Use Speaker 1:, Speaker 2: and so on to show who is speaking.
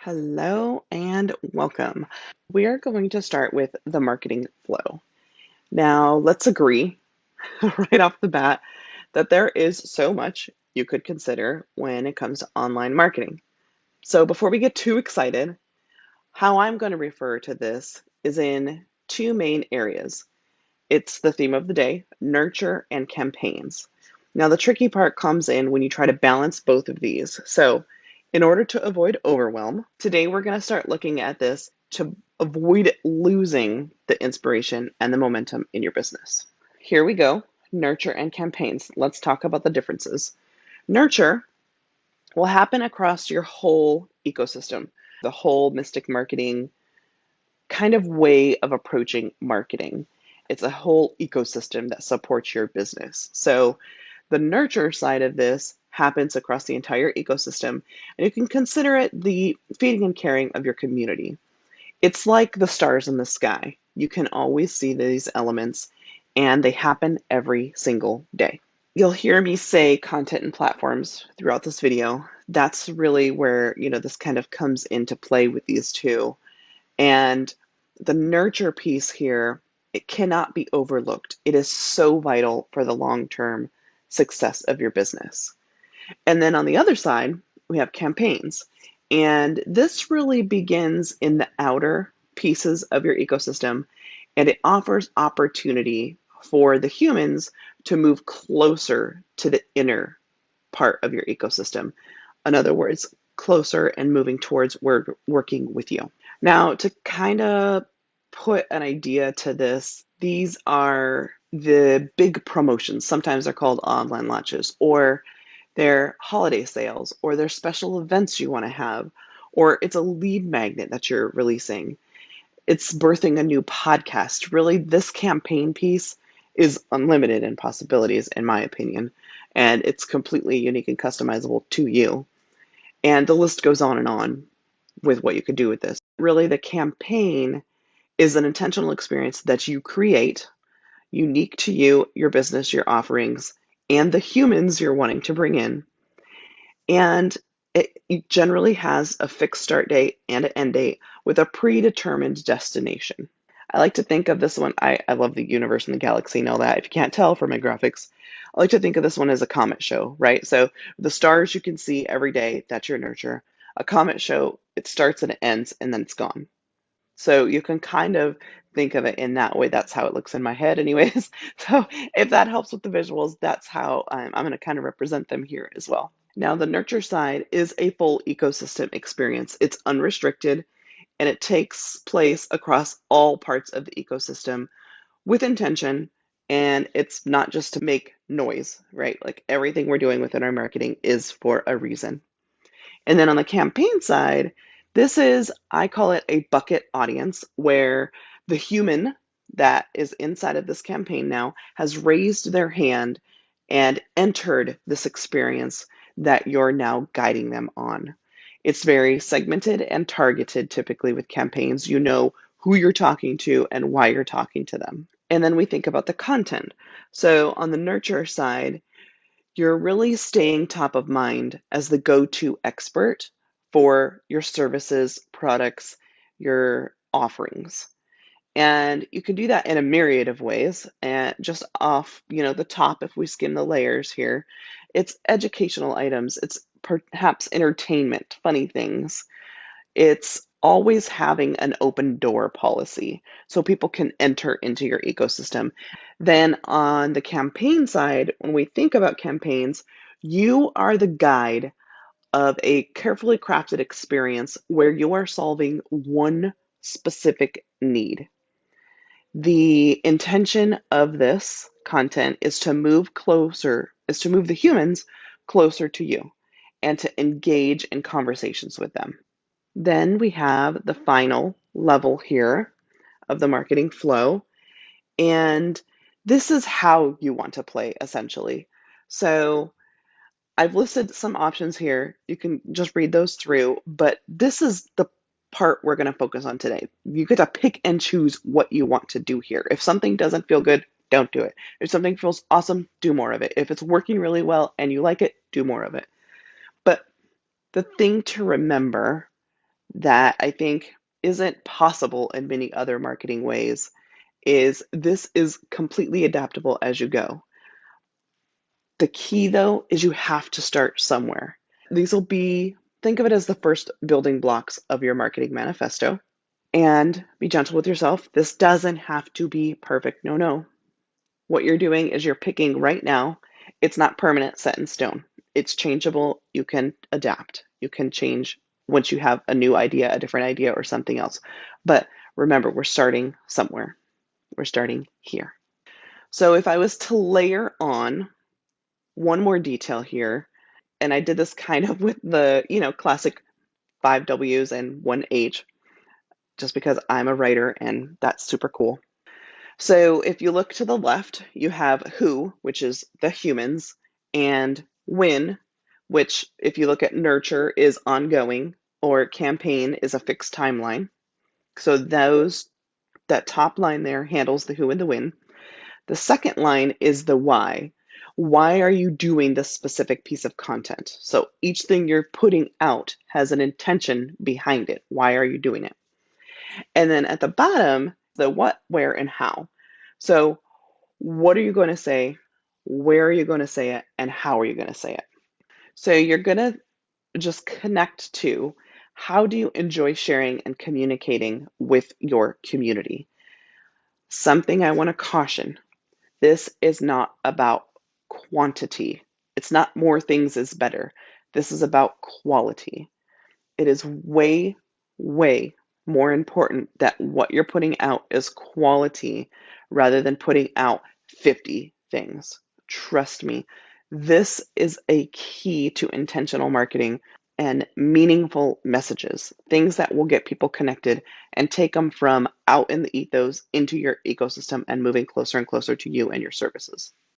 Speaker 1: Hello and welcome. We are going to start with the marketing flow. Now, let's agree right off the bat that there is so much you could consider when it comes to online marketing. So, before we get too excited, how I'm going to refer to this is in two main areas. It's the theme of the day, nurture and campaigns. Now, the tricky part comes in when you try to balance both of these. So, in order to avoid overwhelm, today we're going to start looking at this to avoid losing the inspiration and the momentum in your business. Here we go, nurture and campaigns. Let's talk about the differences. Nurture will happen across your whole ecosystem, the whole Mystic Marketing kind of way of approaching marketing. It's a whole ecosystem that supports your business. So the nurture side of this happens across the entire ecosystem, and you can consider it the feeding and caring of your community. It's like the stars in the sky. You can always see these elements, and they happen every single day. You'll hear me say content and platforms throughout this video. That's really where, this kind of comes into play with these two. And the nurture piece here, it cannot be overlooked. It is so vital for the long-term success of your business. And then on the other side, we have campaigns. And this really begins in the outer pieces of your ecosystem, and it offers opportunity for the humans to move closer to the inner part of your ecosystem. In other words, closer and moving towards working with you. Now, to kind of put an idea to this, these are the big promotions. Sometimes they're called online launches, or they're holiday sales, or they're special events you want to have, or it's a lead magnet that you're releasing. It's birthing a new podcast. Really, this campaign piece is unlimited in possibilities, in my opinion, and it's completely unique and customizable to you. And the list goes on with what you could do with this. Really, the campaign is an intentional experience that you create, unique to you, your business, your offerings, and the humans you're wanting to bring in. And it generally has a fixed start date and an end date with a predetermined destination. I like to think of this one, I love the universe and the galaxy and all that. If you can't tell from my graphics, I like to think of this one as a comet show, right? So the stars you can see every day, that's your nurture. A comet show, it starts and it ends and then it's gone. So you can kind of think of it in that way. That's how it looks in my head, anyways. So if that helps with the visuals, that's how I'm going to kind of represent them here as well. Now, the nurture side is a full ecosystem experience. It's unrestricted and it takes place across all parts of the ecosystem with intention. And it's not just to make noise, right? Like everything we're doing within our marketing is for a reason. And then on the campaign side, this is, I call it a bucket audience, where the human that is inside of this campaign now has raised their hand and entered this experience that you're now guiding them on. It's very segmented and targeted, typically with campaigns. You know who you're talking to and why you're talking to them. And then we think about the content. So on the nurture side, you're really staying top of mind as the go-to expert for your services, products, your offerings. And you can do that in a myriad of ways. And just off, the top, if we skim the layers here, it's educational items, it's perhaps entertainment, funny things. It's always having an open door policy so people can enter into your ecosystem. Then on the campaign side, when we think about campaigns, you are the guide of a carefully crafted experience where you are solving one specific need. The intention of this content is to move the humans closer to you and to engage in conversations with them. Then we have the final level here of the marketing flow. And this is how you want to play essentially. So I've listed some options here. You can just read those through, but this is the part we're going to focus on today. You get to pick and choose what you want to do here. If something doesn't feel good, don't do it. If something feels awesome, do more of it. If it's working really well and you like it, do more of it. But the thing to remember that I think isn't possible in many other marketing ways is this is completely adaptable as you go. The key though is you have to start somewhere. These will be, think of it as the first building blocks of your marketing manifesto. And be gentle with yourself. This doesn't have to be perfect. No, no. What you're doing is you're picking right now. It's not permanent, set in stone. It's changeable. You can adapt. You can change once you have a new idea, a different idea, or something else. But remember, we're starting somewhere. We're starting here. So if I was to layer on one more detail here, and I did this kind of with the, classic 5 W's and 1 H, just because I'm a writer and that's super cool. So if you look to the left, you have who, which is the humans, and when, which if you look at nurture is ongoing, or campaign is a fixed timeline. So that top line there handles the who and the when. The second line is the why. Why are you doing this specific piece of content? So each thing you're putting out has an intention behind it. Why are you doing it? And then at the bottom, the what, where, and how. So what are you going to say? Where are you going to say it? And how are you going to say it? So you're going to just connect to how do you enjoy sharing and communicating with your community? Something I want to caution. This is not about quantity. It's not more things is better. This is about quality. It is way, way more important that what you're putting out is quality rather than putting out 50 things. Trust me, this is a key to intentional marketing and meaningful messages, things that will get people connected and take them from out in the ethos into your ecosystem and moving closer and closer to you and your services.